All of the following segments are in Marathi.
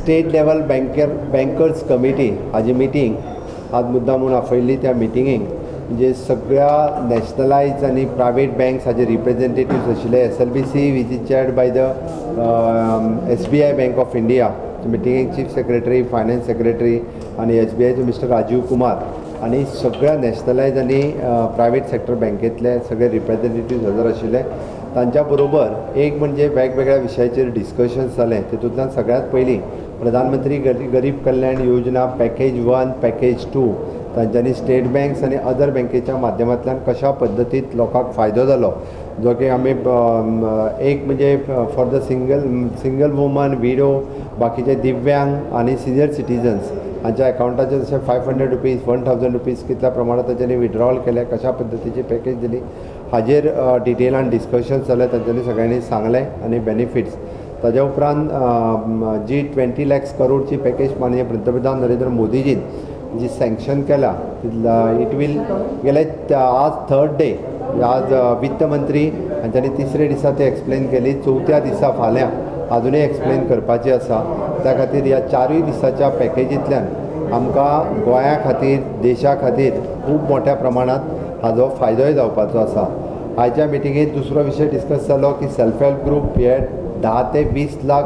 स्टेट लेवल बँकर्स कमिटी हाजी मिटींग आज मुद्दामून आपयल्ली त्या मिटिंगेक म्हणजे सगळ्या नॅशनलायज आनी प्रायवेट बँक्स हाजे रिप्रेझेंटेटिव्स आशिल्ले SLBC which is chaired by the SBI bank of India. मिटिंगेक चीफ सेक्रेटरी, फायनान्स सेक्रेटरी आनी SBIचो मिस्टर राजीव कुमार आनी सगळ्या नॅशनलायज आनी प्रायवेट सेक्टर बँकेतले सगळे रिप्रेझेंटेटिव्स हजर आशिल्ले. तांच्या बरोबर एक म्हणजे वेगवेगळ्या विशयाचेर डिस्कशन्स जालें. तितूंतल्यान सगळ्यांत पयलीं प्रधानमंत्री गरीब कल्याण योजना पॅकेज 1 पॅकेज 2 तांच्यांनी स्टेट बँक्स आनी अदर बँकेच्या माध्यमांतल्यान कशा पद्दतीत लोकांक फायदो जालो, जो की आमी एक म्हणजे for the single woman, widow, बाकीचे दिव्यांग आनी सिनियर सिटीजन्स हांच्या अकाउंटाचेर जशें 500 रुपीज 1000 रुपीज कितल्या प्रमाणात तांच्यांनी विड्रॉवल केले, कशा पद्दतीची पॅकेज दिली हाजेर डिटेलान डिस्कशन्स जाले. तांच्यांनी सगळ्यांनी सांगलें आनी बेनिफिट्स. ताज्या उपरांत जी 20 लाख करोडची पॅकेज माननीय पंतप्रधान नरेंद्र मोदीजीन जी सँक्शन केला, इट वील गेले आज 3rd डे. आज वित्त मंत्री हांच्यांनी 3रे दिसा ते एक्सप्लेन केली. 4थ्या दिसा फाल्यां अजुनूय एक्सप्लेन करपाची आसा. त्या खातीर ह्या 4 दिसाच्या पॅकेजींतल्यान आमकां गोंया खातीर, देशा खातीर खूब मोठ्या प्रमाणांत हाजो फायदोय जावपाचो आसा. आयच्या मिटिंगेंत दुसरो विशय डिस्कस जालो की सेल्फ हेल्प ग्रूप हे 10 ते 20 लाख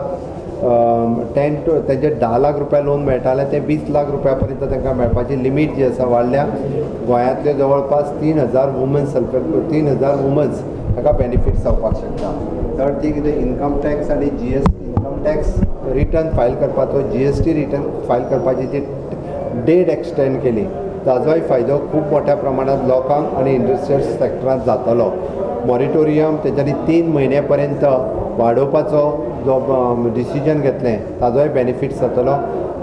तेंचे 10 लाख रुपया लोन मेळटाले ते 20 लाख रुपया पर्यंत तांकां मेळपाची लिमीट जी आसा वाडल्या. गोंयांतले जवळपास 3000 women's self help group 3000 women's ताका बेनिफिट्स जावपाक शकता. थर्ड थिंग कितें इन्कम टॅक्स आनी GST income tax return file करपाचो, GST रिटर्न फायल करपाची जी डेट एक्सटेंड केली ताजोय फायदो खूब मोठ्या प्रमाणांत लोकांक आनी इंडस्ट्रियल सेक्टरांत जातलो. मॉरिटोरियम तेच्यांनी 3 म्हयने पर्यंत वाडोवपाचो जो डिसिजन घेतलें ताजोय बेनिफिट्स जातलो.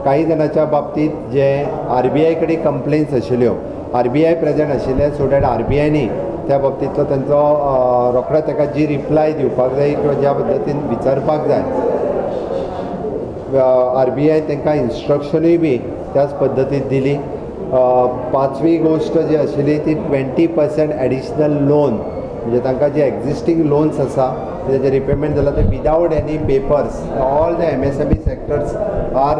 काही जाणांच्या बाबतींत जे RBI कडेन कंप्लेन्स आशिल्ल्यो, RBI प्रेजेंट आशिल्ले, सो दॅट RBIनी त्या बाबतींतलो तांचो रोखडो ताका जी रिप्लाय दिवपाक जाय किंवा ज्या पद्दतीन विचारपाक जाय, RBI तांकां इन्स्ट्रक्शनूय बी त्याच पद्दतीन दिली. 5वी गोश्ट जी आशिल्ली ती 20% एडिशनल लोन, म्हणजे तांकां जे एक्झिस्टींग लोन्स आसा तेजे रिपेमेंट जाला ते without any papers. All the MSME sectors are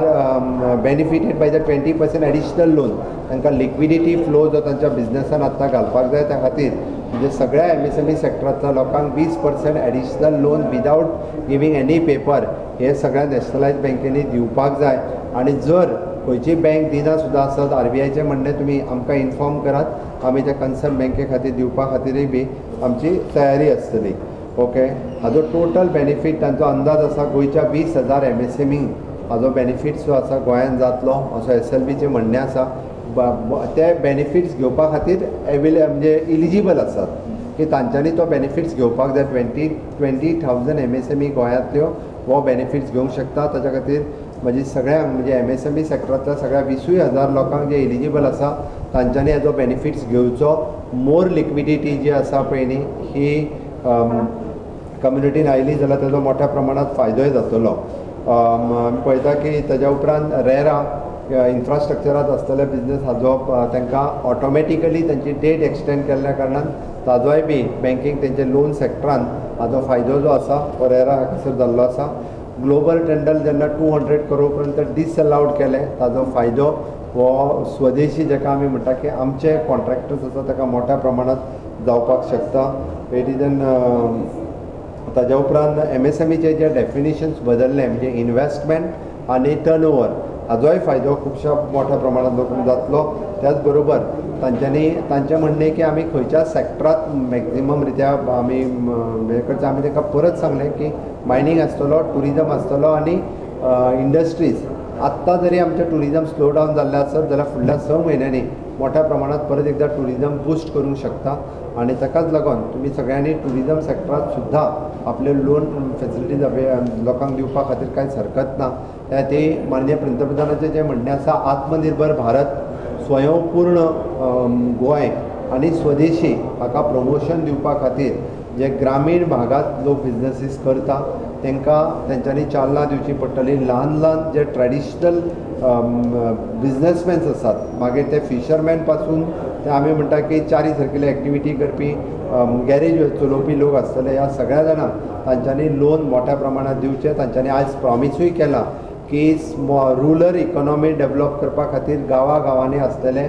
benefited by the 20% additional loan. तांकां लिक्विडिटी फ्लो जो तांच्या बिझनेसान आत्तां घालपाक जाय त्या खातीर म्हणजे सगळ्या MSME सेक्टरांतल्या लोकांक 20% additional loan without giving any paper हे सगळ्या नॅशनलायज बँकेनी दिवपाक जाय. आनी जर खंयची बँक दिना सुद्दां आसत RBIचें म्हणणें तुमी आमकां इन्फॉर्म करात, आमी त्या कन्सर्न बँके खातीर दिवपा खातीरय बी आमची तयारी आसतली. ओके, हाजो टोटल बेनिफीट तांचो अंदाज आसा गोंयच्या 20,000 MSME हाजो बेनिफिट्स जो आसा गोंयांत जातलो असो SLBचें म्हणणें आसा. ते बेनिफिट्स घेवपा खातीर म्हणजे इलिजिबल आसात की तांच्यांनी तो बेनिफिट्स घेवपाक जाय. 20,000 MSME गोंयांतल्यो हो बेनिफिट्स घेवंक शकता. ताच्या खातीर म्हणजे सगळ्या म्हणजे MSME सेक्टरांतल्या सगळ्या 20,000 लोकांक जे इलिजिबल आसा तांच्यांनी हेजो बेनिफिट्स घेवचो. मोर लिक्विडिटी जी आसा पळय न्ही ही कम्युनिटीन आयली जाल्यार ताजो मोठ्या प्रमाणांत फायदोय जातलो. पळयता की ताज्या उपरांत रेरा इन्फ्रास्ट्रक्चरांत आसतले बिझनेस हाजो तांकां ऑटोमॅटिकली तांची डेट एक्सटेंड केल्ल्या कारणान ताजोय बी बँकींग तेंचे लोन सेक्टरांत हाजो फायदो जो आसा तो रेरा हांगासर जाल्लो आसा. ग्लोबल टेंडर जेन्ना 200 करोड पर्यंत डिसअलाउड केले ताजो फायदो हो स्वदेशी जेका आमी म्हणटा की आमचे कॉन्ट्रॅक्टर्स आसा ताका मोठ्या प्रमाणांत जावपाक शकता. रिजन ताज्या उपरांत MSMEचे जे डेफिनेशन्स बदलले म्हणजे इन्वेस्टमेंट आनी टर्नओवर हाजोय फायदो खुबशा मोठ्या प्रमाणांत लोकांक जातलो. त्याच बरोबर तांचें म्हणणें की आमी खंयच्या सेक्टरांत मॅक्झिमम रित्या आमी हे करता. आमी तांकां परत सांगलें की मायनींग आसतलो, टुरिजम आसतलो आनी इंडस्ट्रीज. आत्तां जरी आमचें टुरिजम स्लो डावन जाल्लें आसत जाल्यार फुडल्या 6 म्हयन्यांनी मोठ्या प्रमाणांत परत एकदा टुरिजम बूस्ट करूंक शकता. आनी ताकाच लागून तुमी सगळ्यांनी टुरिजम सेक्टरांत सुद्दां आपले लोन फेसिलिटीज लोकांक दिवपा खातीर कांयच हरकत ना. ते माननीय पंतप्रधानाचें जें म्हणणें आसा आत्मनिर्भर भारत, स्वयंपूर्ण गोंय आनी स्वदेशी हाका प्रमोशन दिवपा खातीर जे ग्रामीण भागांत लोक बिझनेसीस करता तांकां तेंच्यांनी चालना दिवची पडटली. ल्हान जे ट्रॅडिशनल बिझनेसमॅन्स आसात, मागीर ते फिशरमॅन पासून ते आमी म्हणटा की चारी सारकेले एक्टिविटी करपी गॅरेज चलोवपी लोक आसतले, ह्या सगळ्या जाणांक तांच्यांनी लोन मोठ्या प्रमाणांत दिवचे. तांच्यांनी आयज प्रॉमिसूय केला की रुरल इकॉनॉमी डेव्हलप करपा खातीर गांवांनी आसलेले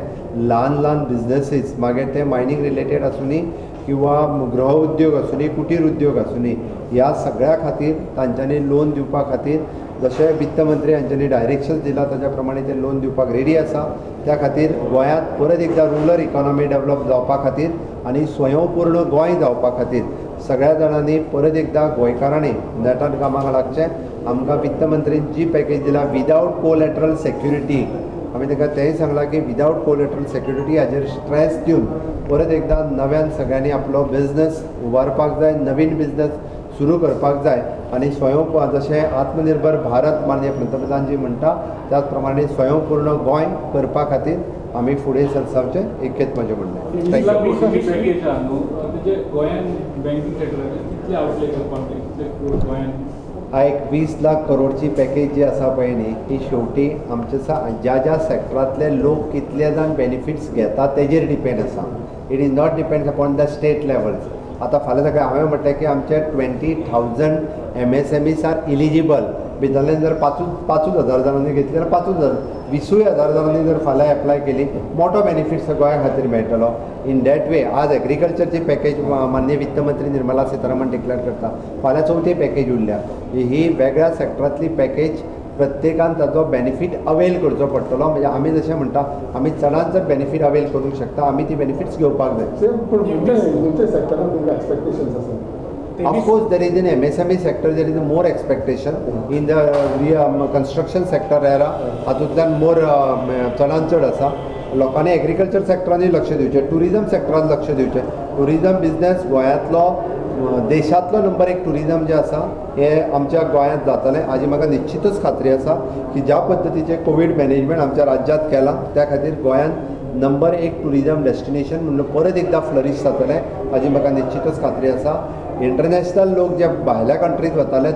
ल्हान बिजनेसीस मागीर ते मायनींग रिलेटेड आसूनी किंवा गृह उद्योग आसूनी कुटीर उद्योग आसूनी ह्या सगळ्या खातीर तांच्यांनी लोन दिवपा खातीर जशें वित्त मंत्री हांच्यांनी डायरेक्शन्स दिला ताच्या प्रमाणे ते लोन दिवपाक रेडी आसा. त्या खातीर गोंयांत परत एकदा रुरल इकॉनॉमी डेव्हलप जावपा खातीर आनी स्वयंपूर्ण गोंय जावपा खातीर सगळ्या जाणांनी परत एकदा गोंयकारांनी नेटान कामाक लागचें. आमकां वित्त मंत्रीन जी पॅकेज दिला विदावट कोलॅटरल सेक्युरिटी आमी ताका तेंय सांगलां की विदावट कोलॅटरल सेक्युरिटी हाजेर स्ट्रेस दिवन परत एकदा नव्यान सगळ्यांनी आपलो बिझनस उबारपाक जाय, नवीन बिझनस सुरू करपाक जाय आनी जशें आत्मनिर्भर भारत माननीय पंतप्रधान जी म्हणटा त्याच प्रमाणे स्वयंपूर्ण गोंय करपा खातीर आमी फुडें सरसावचें एकच म्हजें म्हणणें. एक 20 लाख करोडची पॅकेज जी आसा पळय न्ही ती शेवटी आमच्या ज्या सेक्टरांतले लोक कितले जाण बेनिफिट्स घेतात तेजेर डिपेंड आसा. It is not depends upon the state levels. आतां फाल्यां सकाळीं हांवें म्हटलें की आमचे 20,000 MSMEs आर इलिजिबल. भितरल्यान जर 5,000 जाणांनी घेतली जाल्यार 5,000 20,000 जाणांनी जर फाल्यां एप्लाय केली मोठो बेनिफिट्स गोंया खातीर मेळटलो. इन दॅट वे आज एग्रीकल्चरची पॅकेज माननीय वित्त मंत्री निर्मला सीतारामन डिक्लेअर करता. फाल्यां चवथी पॅकेज उरल्या. ही वेगळ्या सेक्टरांतली पॅकेज प्रत्येकान ताचो बेनिफीट अवेल करचो पडटलो. म्हणजे आमी जशें म्हणटा आमी चडांत चड बेनिफीट अवेल करूंक शकता. आमी ती बेनिफिट्स घेवपाक जाय. Of course, there is an MSME sector, there is more expectation. In the construction sector era, हातूंतल्यान मोर चडांत चड आसा. लोकांनी एग्रीकल्चर सेक्टरांनी लक्ष दिवचें, टुरिजम सेक्टरान लक्ष दिवचें. टुरिजम बिझनेस गोंयांतलो देशांतलो नंबर 1 टुरिजम जें आसा हें आमच्या गोंयांत जातलें हाजी म्हाका निश्चितच खात्री आसा की ज्या पद्दतीचें कोवीड मॅनेजमेंट आमच्या राज्यांत केलां त्या खातीर गोंयांत नंबर 1 टुरिजम डेस्टिनेशन म्हणून परत एकदा फ्लरीश जातलें हाजी म्हाका निश्चितच खात्री आसा. इंटरनॅशनल लोक जे भायल्या कंट्रीत वताले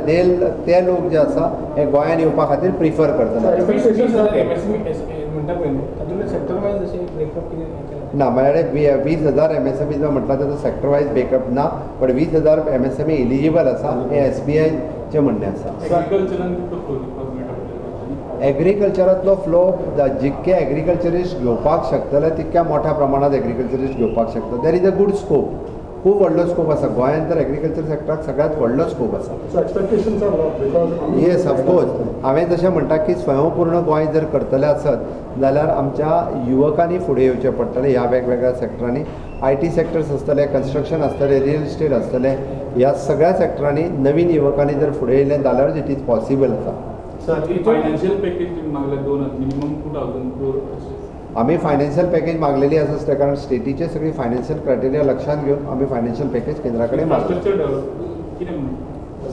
ते लोक जे आसा हे गोंयांत येवपा खातीर प्रिफर करतले. ना म्हळ्यार 20,000 MSME जो म्हटला ताचो सेक्टर वायज ब्रेकअप ना, पण 20,000 MSME इलिजिबल आसा हे SBIचें म्हणणें आसा. एग्रीकल्चरांतलो फ्लो जितके एग्रीकल्चरिस्ट घेवपाक शकतले तितक्या मोठ्या प्रमाणात एग्रीकल्चरिस्ट घेवपाक शकता. There is a good scope. खूब व्हडलो स्कोप आसा गोंयांत तर एग्रीकल्चर सेक्टराक सगळ्यात व्हडलो स्कोप आसा. Yes of course. हांवें जशें म्हणटा की स्वयंपूर्ण गोंय जर करतले आसत जाल्यार आमच्या युवकांनी फुडें येवचें पडटलें. ह्या वेगवेगळ्या सेक्टरांनी IT सेक्टर्स आसतले, कन्स्ट्रक्शन आसतलें, रियल इस्टेट आसतलें, ह्या सगळ्या सेक्टरांनी नवीन युवकांनी जर फुडें येयलें जाल्यार इट इज पॉसिबल आसा. फायनान्शियल पॅकेज मागल्या 2 मिनिमम 2,000 crore. आम्ही फायनान्शियल पॅकेज मागलेली आसा कारण स्टेटीचे सगळी फायनान्शियल क्रायटेरिया लक्षात घेऊन आम्ही फायनान्शियल पॅकेज केंद्राकडे मागले.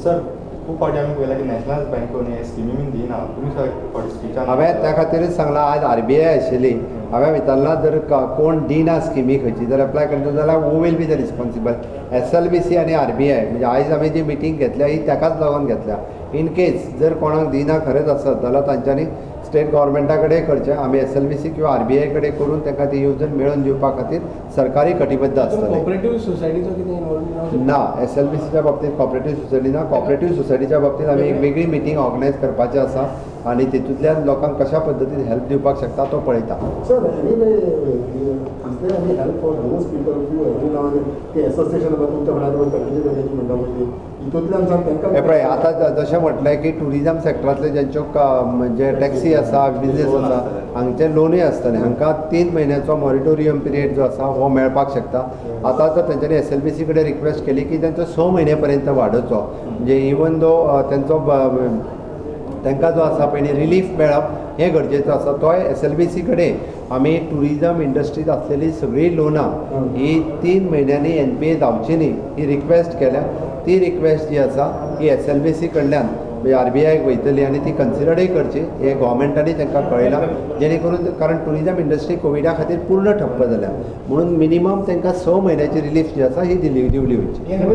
सर खूप फावटी आमी पळयलां की नॅशनल बँकोन हे स्किमी बीन दिना. तुमी फावटी स्पिचान हांवें त्या खातीरच सांगलां आज RBI आशिल्ली. हांवें विचारलां जर कोण दिना स्किमी खंयची जर एप्लाय करता जाल्यार who will be the responsible. SLBC आनी RBI म्हणजे आयज आमी जी मिटींग घेतल्या ही ताकाच लागून घेतल्या. इन केस जर कोणाक दिना खरेंच आसत जाल्यार तांच्यांनी स्टेट गव्हर्मेंटा कडेन करचें. आमी SLBC किंवा RBI कडेन करून तांकां ती येवजण मेळोवन दिवपा खातीर सरकारी कटिबद्ध आसतले. कॉपरेटिव्ह सोसायटीचो कितें इन्वॉल्वमेंट ना SLBCच्या बाबतींत कॉपरेटिव्ह सोसायटी ना. कॉपरेटिव्ह सोसायटीच्या बाबतींत आमी एक वेगळी मिटींग ऑर्गनायज करपाचें आसा आनी तितूंतल्यान लोकांक कशा पद्दतीन हेल्प दिवपाक शकता तो पळयता. हे पळय आतां जशें म्हटलें की टुरिजम सेक्टरांतले जेंच्यो म्हणजे टॅक्सी आसा, बिजनेस आसा हांगचे लोनूय आसतले. हांकां 3 म्हयन्याचो मॉरिटोरियम पिरियड जो आसा हो मेळपाक शकता. आतां तर तेंच्यांनी SLBC कडेन रिक्वेस्ट केली की तेंचो 6 म्हयने पर्यंत वाडोवचो. म्हणजे इवन दो तेंचो तांकां जो आसा पळय रिलीफ मेळप हें गरजेचो आसा. तोय SLBC कडेन आमी टुरिजम इंडस्ट्रीत आसलेली सगळीं लोनां ही 3 म्हयन्यांनी NPA जावची न्ही ही रिक्वेस्ट केल्या. ती रिक्वेस्ट जी आसा ही SLBC कडल्यान म्हणजे RBIक वयतली आनी ती कन्सिडरय करची हे गोवोरमेंटांनी तांकां कळयलां. जेणे करून कारण टुरिजम इंडस्ट्री कोविडा खातीर पूर्ण ठप्प जाल्या म्हणून मिनिमम तांकां 6 म्हयन्याची रिलीफ जी आसा ही दिवली वयची.